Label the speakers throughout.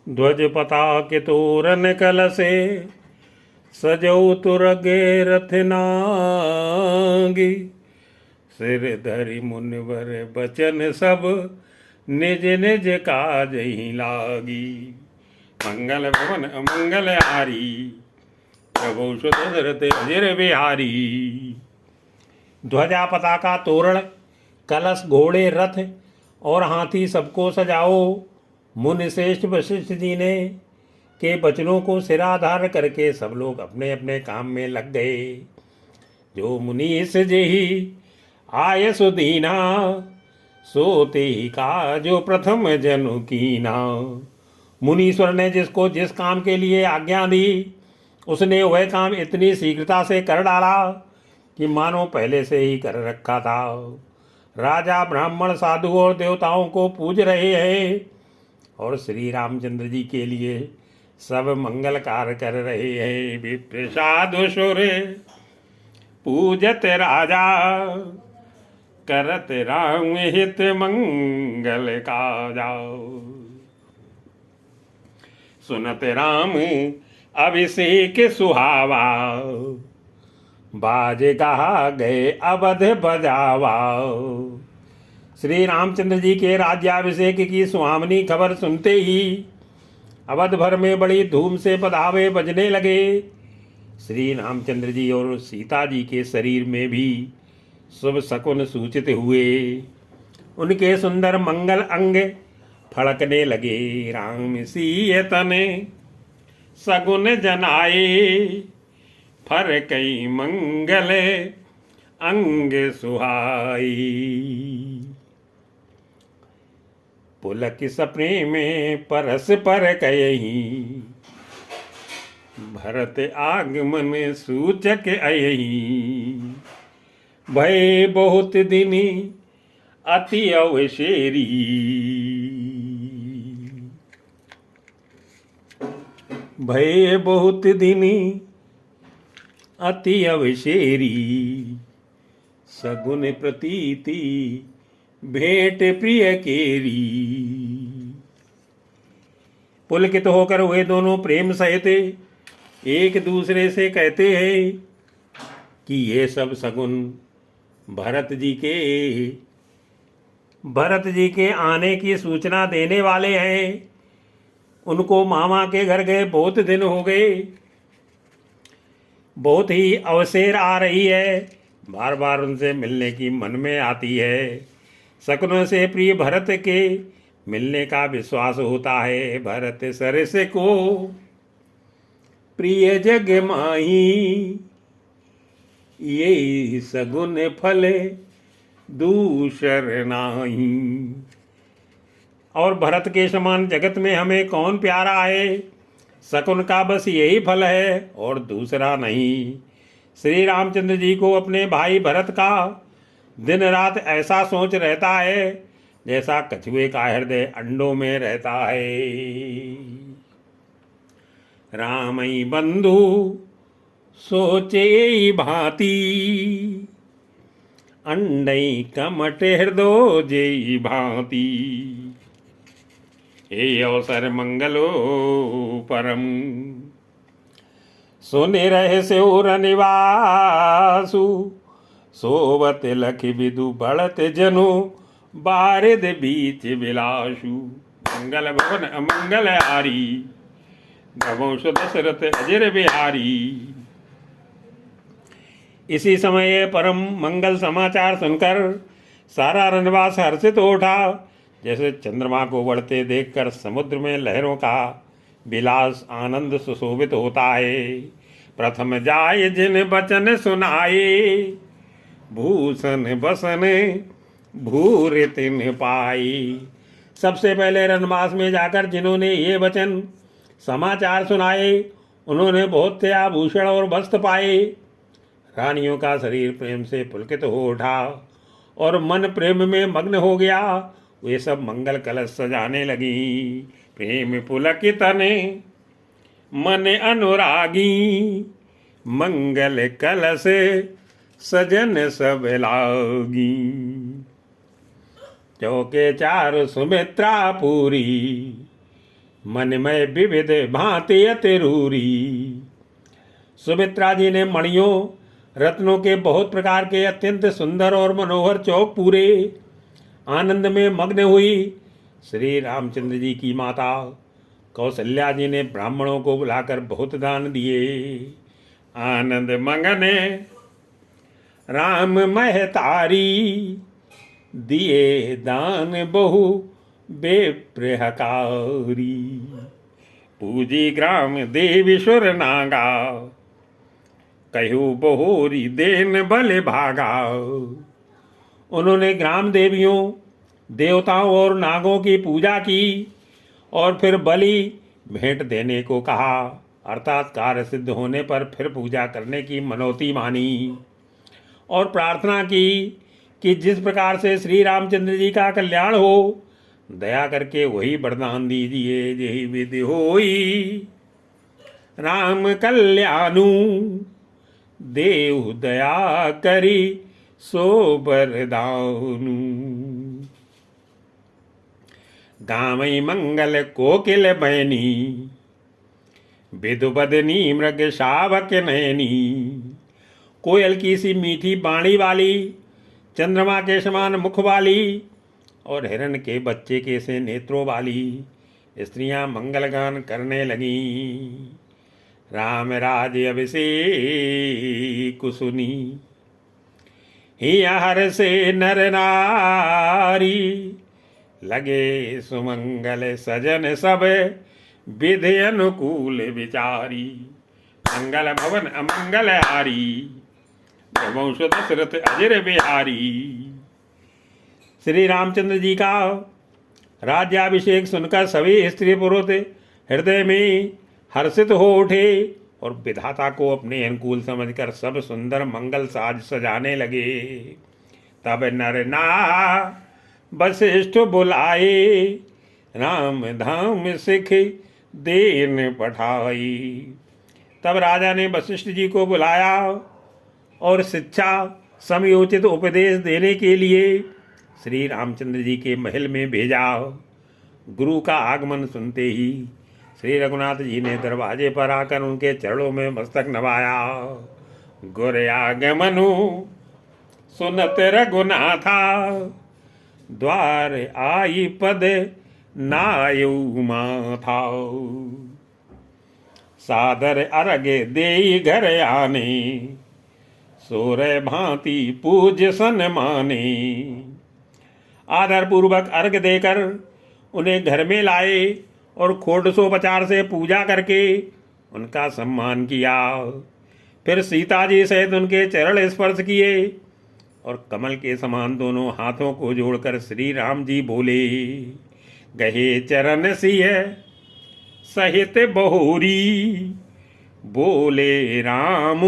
Speaker 1: ध्वज पताक तोरन कलसे सजौ तुरगे रथ नांगी। सिर धरि मुनिवर बचन सब निज निज काज ही लागी। मंगल भवन अमंगल हारी प्रभु सुत दशरथ अजिर बिहारी। ध्वजा पताका तोरण कलश घोड़े रथ और हाथी सबको सजाओ। मुनि श्रेष्ठ वशिष्ठ जी ने के वचनों को सिराधार करके सब लोग अपने अपने काम में लग गए। जो मुनीस जेहि आय सुदीना सोते ही का जो प्रथम जनु कीना। मुनीश्वर ने जिसको जिस काम के लिए आज्ञा दी उसने वह काम इतनी शीघ्रता से कर डाला कि मानो पहले से ही कर रखा था। राजा ब्राह्मण साधु और देवताओं को पूज रहे हैं और श्री रामचंद्र जी के लिए सब मंगल कार्य कर रहे हैं। विप्र साधु सुर पूजत राजा करत राम हित मंगल काजा। सुनत राम अभिषेक सुहावा बाज गा गए अवध बजावा। श्री रामचंद्र जी के राज्याभिषेक की सुहावनी खबर सुनते ही अवध भर में बड़ी धूम से पधावे बजने लगे। श्री रामचंद्र जी और सीता जी के शरीर में भी शुभ शकुन सूचित हुए। उनके सुंदर मंगल अंग फड़कने लगे। राम सिय तने सगुन जनाए फर कई मंगल अंग सुहाई। पुलक सपने में परस पर कयही भरत आगमन सूचक अयही। भय बहुत दिनी अति अवशेरी भय बहुत दिनी अति अवशेरी। सगुन प्रतीति भेंट प्रिय केरी। पुलकित होकर वे दोनों प्रेम सहित एक दूसरे से कहते हैं कि ये सब सगुन भरत जी के आने की सूचना देने वाले हैं। उनको मामा के घर गए बहुत दिन हो गए। बहुत ही अवसेर आ रही है। बार बार उनसे मिलने की मन में आती है। शकुनों से प्रिय भरत के मिलने का विश्वास होता है। भरत सरस को प्रिय जग माही ये सगुन फल दूसर नाही। और भरत के समान जगत में हमें कौन प्यारा है। शकुन का बस यही फल है और दूसरा नहीं। श्री रामचंद्र जी को अपने भाई भरत का दिन रात ऐसा सोच रहता है जैसा कछुए का हृदय अंडों में रहता है। रामई बंधु सोचे भांति अंडई कमट हृदय जेई भांति। हे अवसर मंगलो परम सुनि रहे स्योर निवासु। सोवत लख विदु बढ़त जनु बारिद बीच विलासु। मंगल भवन अमंगल हारी प्रभु सुत दशरथ अजिर बिहारी। इसी समय परम मंगल समाचार सुनकर सारा रनवास हर्षित हो उठा। जैसे चंद्रमा को बढ़ते देखकर समुद्र में लहरों का विलास आनंद सुशोभित होता है। प्रथम जाय जिन बचन सुनाए भूषण बसन भूर तिन पाई। सबसे पहले रनवास में जाकर जिन्होंने ये वचन समाचार सुनाए उन्होंने बहुत से आभूषण और वस्त्र पाए। रानियों का शरीर प्रेम से पुलकित हो उठा और मन प्रेम में मग्न हो गया। वे सब मंगल कलश सजाने लगी। प्रेम पुलकित ने मन अनुरागी मंगल कलश सजन सब लागी। चौके चार सुमित्रा पूरी मन में विविध भांति अतिरूरी। सुमित्रा जी ने मणियों रत्नों के बहुत प्रकार के अत्यंत सुंदर और मनोहर चौक पूरे आनंद में मग्न हुई। श्री रामचंद्र जी की माता कौशल्या जी ने ब्राह्मणों को बुलाकर बहुत दान दिए। आनंद मंगने राम महतारी, दिए दान बहु बेप्रहकारी। पूजी ग्राम देवीश्वर नागा, कहू बहोरी देन बल भागा। उन्होंने ग्राम देवियों देवताओं और नागों की पूजा की और फिर बलि भेंट देने को कहा, अर्थात कार्य सिद्ध होने पर फिर पूजा करने की मनौती मानी और प्रार्थना की कि जिस प्रकार से श्री रामचंद्र जी का कल्याण हो, दया करके वही वरदान दीजिए। यही विधि होई राम कल्याणु, देव दया करी सो बरदानु। गावई मंगल कोकिल बैनी, विदु बदनी मृग शावक नयनी। कोयल की सी मीठी बाणी वाली, चंद्रमा के समान मुख वाली और हिरण के बच्चे के से नेत्रों वाली स्त्रियां मंगल गान करने लगीं। राम राज अभिषेक सुनी, हिया हर से नर नारी। लगे सुमंगल सजन सब, विधि अनुकूल विचारी। मंगल भवन अमंगल हारी, वंश दशरथ अजर बिहारी। श्री रामचंद्र जी का राज्याभिषेक सुनकर सभी स्त्री पुरुष हृदय में हर्षित हो उठे और विधाता को अपने अनुकूल समझकर सब सुंदर मंगल साज सजाने लगे। तब नर ना वशिष्ठ बुलाए, राम धाम सिख देन पठाई। तब राजा ने वशिष्ठ जी को बुलाया और शिक्षा समयोचित उपदेश देने के लिए श्री रामचंद्र जी के महल में भेजा। गुरु का आगमन सुनते ही श्री रघुनाथ जी ने दरवाजे पर आकर उनके चरणों में मस्तक नवाया। गुर आगमनु सुनत रघुनाथा, द्वार आई पद नायु माथा। सादर अर्घ देई घर आने, सोरे भांति पूज सन माने। आदर पूर्वक अर्घ देकर उन्हें घर में लाए और खोडसोपचार से पूजा करके उनका सम्मान किया। फिर सीता जी सहित उनके चरण स्पर्श किए और कमल के समान दोनों हाथों को जोड़कर श्री राम जी बोले। गहे चरण सिय सहित बहुरी, बोले राम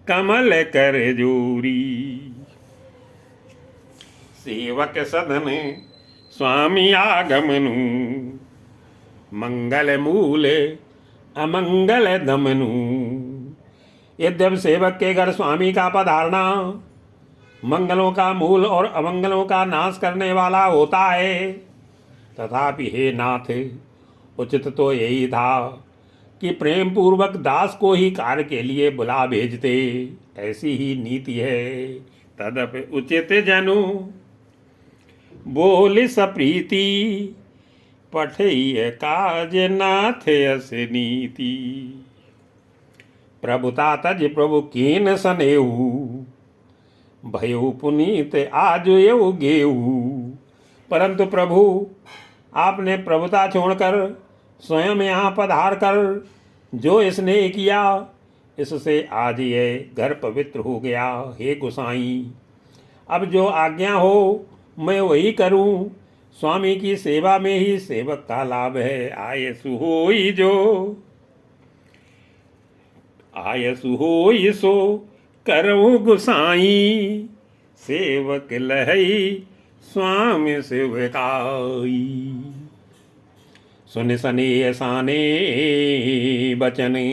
Speaker 1: कमल कर जोरी। सेवक सदन स्वामी आगमनु, मंगल मूल अमंगल दमनु। यद्यप सेवक के घर स्वामी का पधारना मंगलों का मूल और अमंगलों का नाश करने वाला होता है, तथापि हे नाथ, उचित तो यही था कि प्रेम पूर्वक दास को ही कार्य के लिए बुला भेजते। ऐसी ही नीति है। तदप उचित जनु बोल सप्रीति, पठैय काज नाथ अस नीति। प्रभुता तज प्रभु कीन सनेहु, भयउ पुनीत आज एउ गेहू। परंतु प्रभु आपने प्रभुता छोड़कर स्वयं यहाँ पधार कर जो स्नेह किया, इससे आज यह घर पवित्र हो गया। हे गोसाई, अब जो आज्ञा हो मैं वही करूं। स्वामी की सेवा में ही सेवक का लाभ है। आयसु होई जो आयसु होई सो करऊं गोसाई, सेवक लहई स्वामी सेवकाई। सुन सने साने बचने,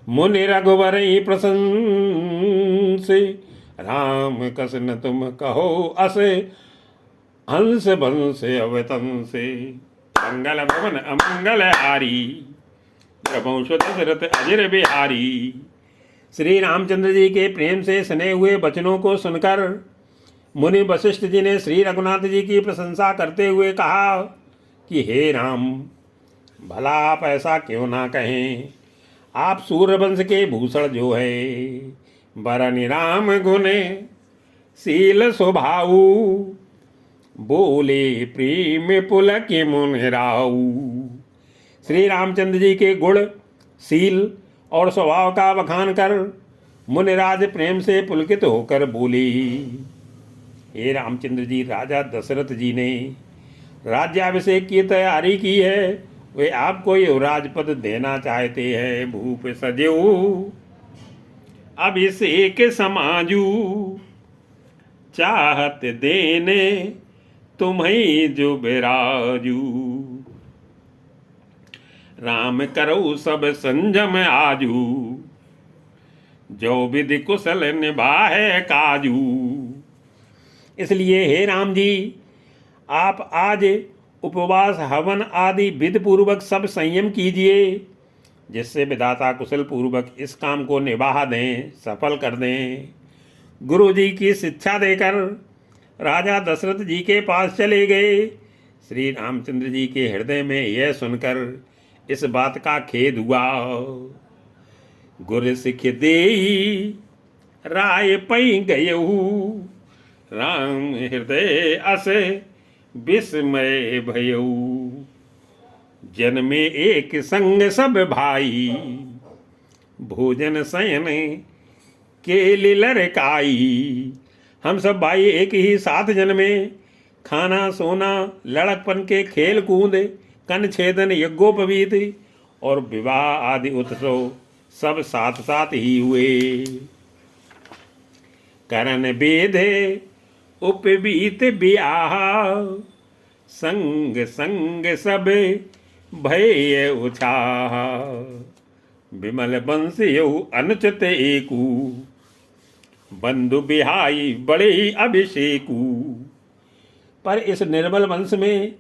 Speaker 1: मुनि रघुवर प्रशंसे। राम कसन तुम कहो अस, हंस बंस अवतन से। मंगल भवन अमंगल हारी, प्रभुष दशरथ अजर बिहारी। श्री रामचंद्र जी के प्रेम से सने हुए वचनों को सुनकर मुनि वशिष्ठ जी ने श्री रघुनाथ जी की प्रशंसा करते हुए कहा कि हे राम, भला आप ऐसा क्यों ना कहें। आप सूर्यवंश के भूषण जो है, बरनि राम गुने शील स्वभाऊ, बोले प्रेम पुलक मुनि राऊ। श्री रामचंद्र जी के गुण, शील और स्वभाव का बखान कर मुनिराज प्रेम से पुलकित होकर बोले, हे रामचंद्र जी, राजा दशरथ जी ने राज्याभिषेक की तैयारी की है। वे आपको युवराज पद देना चाहते हैं। भूप सजेऊ अभिषेक समाजू, चाहत देने तुम्हें जो बिराजू। राम करो सब संजम आजू, जो विधि कुशल निभाए काजू। इसलिए हे राम जी, आप आज उपवास, हवन आदि विधि पूर्वक सब संयम कीजिए, जिससे विधाता कुशल पूर्वक इस काम को निभा दें, सफल कर दें। गुरु जी की शिक्षा देकर राजा दशरथ जी के पास चले गए। श्री रामचंद्र जी के हृदय में यह सुनकर इस बात का खेद हुआ। गुर सिख देई राय पई गयऊ, राम हृदय अस विस्मय भयऊ। जन्मे एक संग सब भाई, भोजन शयन के लड़काई। हम सब भाई एक ही साथ जन्मे, खाना सोना लड़कपन के खेल कूद, कन छेदन यज्ञोपवीत और विवाह आदि उत्सव सब साथ साथ ही हुए। करन बेधे उपवीत ब्याह, संग संग सब भय उछाह। विमल वंश यऊ अनुचित एकू, बंधु बिहाई बड़े ही अभिषेकू। पर इस निर्मल वंश में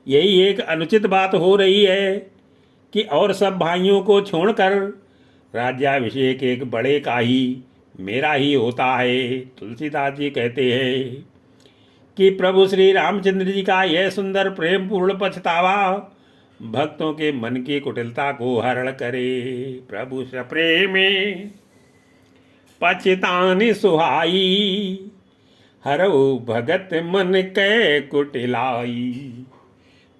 Speaker 1: यही एक अनुचित बात हो रही है कि और सब भाइयों को छोड़कर राज्याभिषेक एक बड़े का ही, मेरा ही होता है। तुलसीदास जी कहते हैं कि प्रभु श्री रामचंद्र जी का यह सुंदर प्रेम पूर्ण पछतावा भक्तों के मन की कुटिलता को हरण करे। प्रभु से प्रेम पछतानि सुहाई, हरौ भगत मन कै कुटिलाई।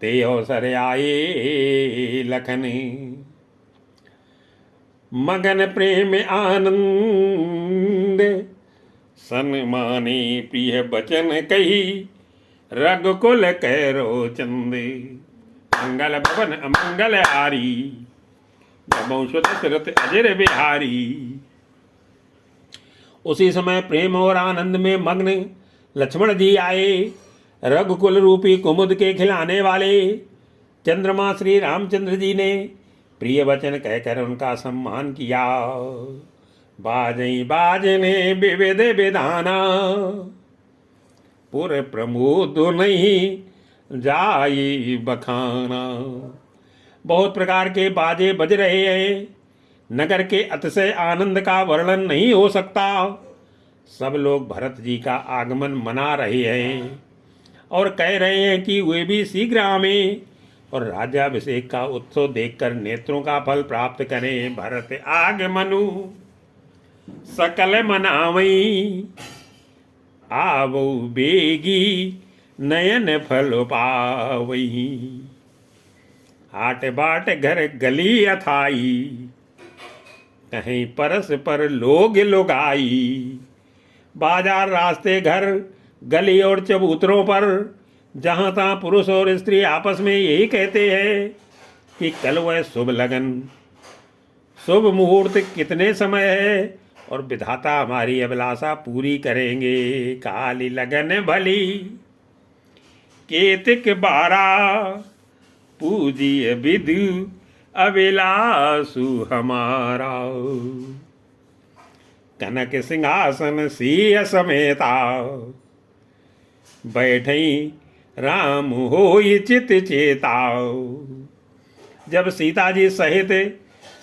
Speaker 1: ते अवसर आए लखन, मगन प्रेम आनंद। सन्माने प्रिय बचन कही, रघुकुल कैरो चंद। मंगल भवन अमंगल हारी, प्रभुष दशरथ अजर बिहारी। उसी समय प्रेम और आनंद में मग्न लक्ष्मण जी आए। रघुकुल रूपी कुमुद के खिलाने वाले चंद्रमा श्री रामचंद्र जी ने प्रिय वचन कहकर उनका सम्मान किया। बाजई बाजने विविध विधाना, पुर प्रमोद नहीं जाई बखाना। बहुत प्रकार के बाजे बज रहे हैं, नगर के अतिशय आनंद का वर्णन नहीं हो सकता। सब लोग भरत जी का आगमन मना रहे हैं और कह रहे हैं कि वे भी शीघ्र आवें और राज्याभिषेक का उत्सव देखकर नेत्रों का फल प्राप्त करें। भरत आगमनु सकल मनावई, आवो बेगी नयन फल पावई। हाट बाट घर गली अथाई, कहीं परस पर लोग लुगाई। बाजार रास्ते घर गली और चबूतरों पर जहाँ तहाँ पुरुष और स्त्री आपस में यही कहते हैं कि कल वह शुभ लगन, शुभ मुहूर्त कितने समय है और विधाता हमारी अभिलाषा पूरी करेंगे। काली लगन भली केतिक बारा, पूजिय विधु अभिलाषु हमारा। कनक सिंहासन सिंह समेता, बैठई राम होई चित चेताओ। जब सीता जी सहित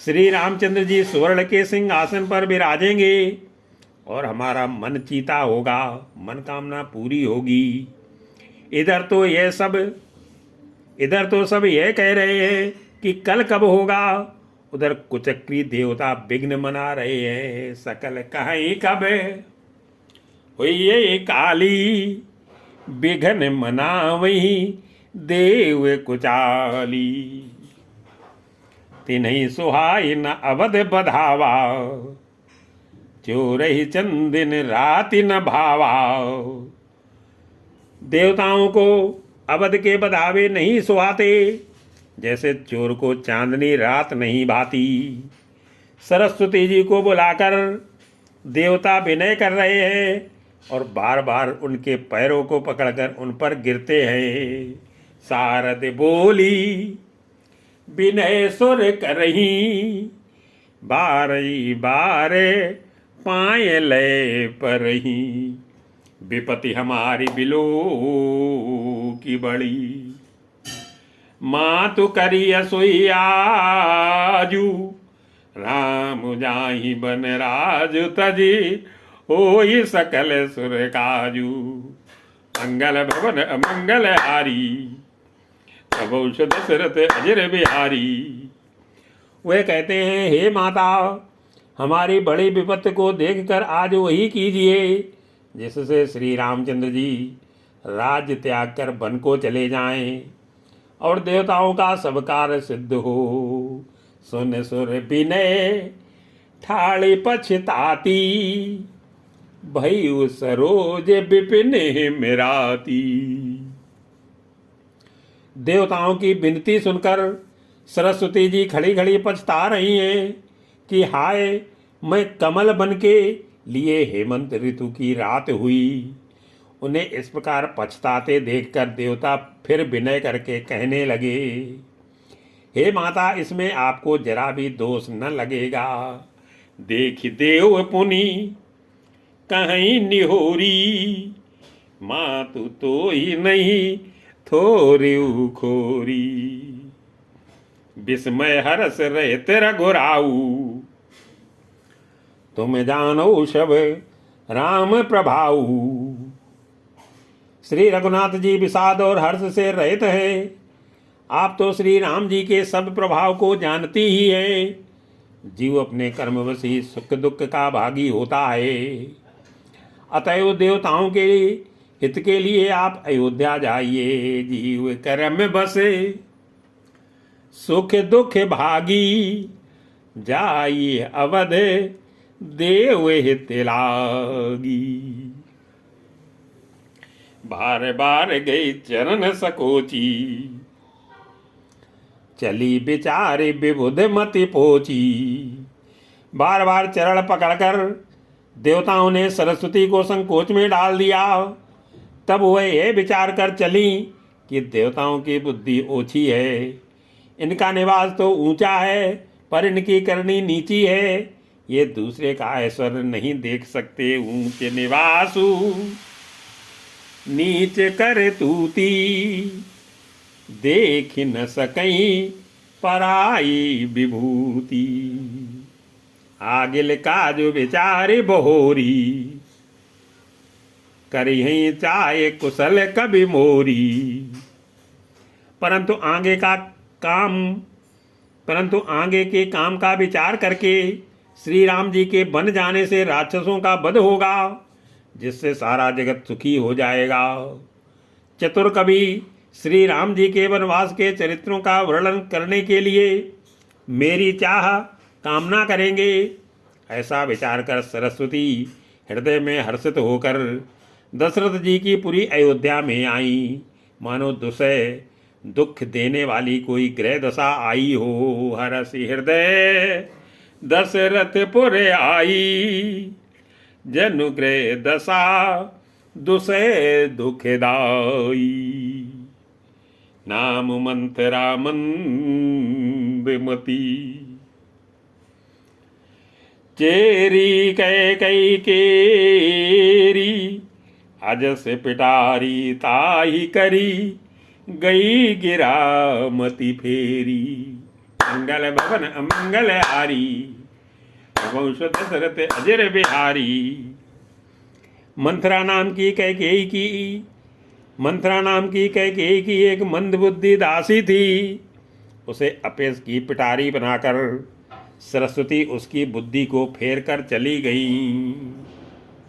Speaker 1: श्री रामचंद्र जी सुवर्ण के सिंहासन पर विराजेंगे और हमारा मन चीता होगा, मनोकामना पूरी होगी। इधर तो सब यह कह रहे हैं कि कल कब होगा, उधर कुचक्री देवता विघ्न मना रहे हैं, सकल कहीं कब हुई ये काली, विघ्न मनावही देव कुचाली। तिन्हीं सुहाई न अवध बधावा, चोरही चंदिन राति न भावा। देवताओं को अवध के बधावे नहीं सुहाते, जैसे चोर को चांदनी रात नहीं भाती। सरस्वती जी को बुलाकर देवता विनय कर रहे हैं और बार बार उनके पैरों को पकड़कर उन पर गिरते हैं। शारद बोली विनय सुर करही, बारही बारे पाए लय परही। विपत्ति हमारी बिलो की बड़ी, माँ तू करी असुई आजू। राम जाहि बन राज तजी, होई सकल सुर काजू। मंगल भवन अमंगल हारी, प्रभु दशरथ अजर बिहारी। वे कहते हैं, हे माता, हमारी बड़ी विपत्ति को देखकर आज वही कीजिए जिससे श्री रामचंद्र जी राज्य त्याग कर वन को चले जाएं और देवताओं का सब कार्य सिद्ध हो। सुन सुर विनय ठाड़ी पछताती, भयु सरोज विपिन मिराती। देवताओं की विनती सुनकर सरस्वती जी खड़ी खड़ी पछता रही हैं कि हाय, मैं कमल बन के लिए हेमंत ऋतु की रात हुई। उन्हें इस प्रकार पछताते देखकर देवता फिर विनय करके कहने लगे, हे माता, इसमें आपको जरा भी दोष न लगेगा। देख देव पुनि कहीं निहोरी, मातु तो ही नहीं थोरी खोरी। विस्मय हरस रहे तेरा घुराऊ, तुम जानो सब राम प्रभाऊ। श्री रघुनाथ जी विषाद और हर्ष से रहित हैं। आप तो श्री राम जी के सब प्रभाव को जानती ही हैं। जीव अपने कर्मवश ही सुख दुख का भागी होता है। अतएव देवताओं के हित के लिए आप अयोध्या जाइए। जीव कर्म बसे सुख दुख भागी, जाइए अवध देव हित लागी। बार बार गई चरण सकोची, चली बिचारे विबुध मति पोची। बार बार चरण पकड़कर देवताओं ने सरस्वती को संकोच में डाल दिया। तब वह यह विचार कर चली कि देवताओं की बुद्धि ओछी है, इनका निवास तो ऊंचा है पर इनकी करनी नीची है। ये दूसरे का ऐश्वर्य नहीं देख सकते। ऊंचे निवासु नीच कर तूती, देख न सकहीं पराई विभूति। आगिल काज विचारे बहोरी, करिहीं चाहे कुशल कभी मोरी। परंतु आगे के काम का विचार करके श्री राम जी के बन जाने से राक्षसों का वध होगा, जिससे सारा जगत सुखी हो जाएगा। चतुर कवि श्री राम जी के वनवास के चरित्रों का वर्णन करने के लिए मेरी चाह कामना करेंगे। ऐसा विचार कर सरस्वती हृदय में हर्षित होकर दशरथ जी की पूरी अयोध्या में आई, मानो दुख देने वाली कोई ग्रह दशा आई हो। हरसि हृदय दशरथपुर आई, जनु ग्रह दशा दुसै दुखदाई। नाम मंत्रा मंदमती, चेरी कै कई केरी, अज से पिटारी ताही करी, गई गिरामती फेरी। मंगल भवन अमंगल हारी, वंश दशरथ अजर बिहारी। मंथरा नाम की कैकेयी की एक मंदबुद्धि दासी थी। उसे अपेस की पिटारी बनाकर सरस्वती उसकी बुद्धि को फेर कर चली गई।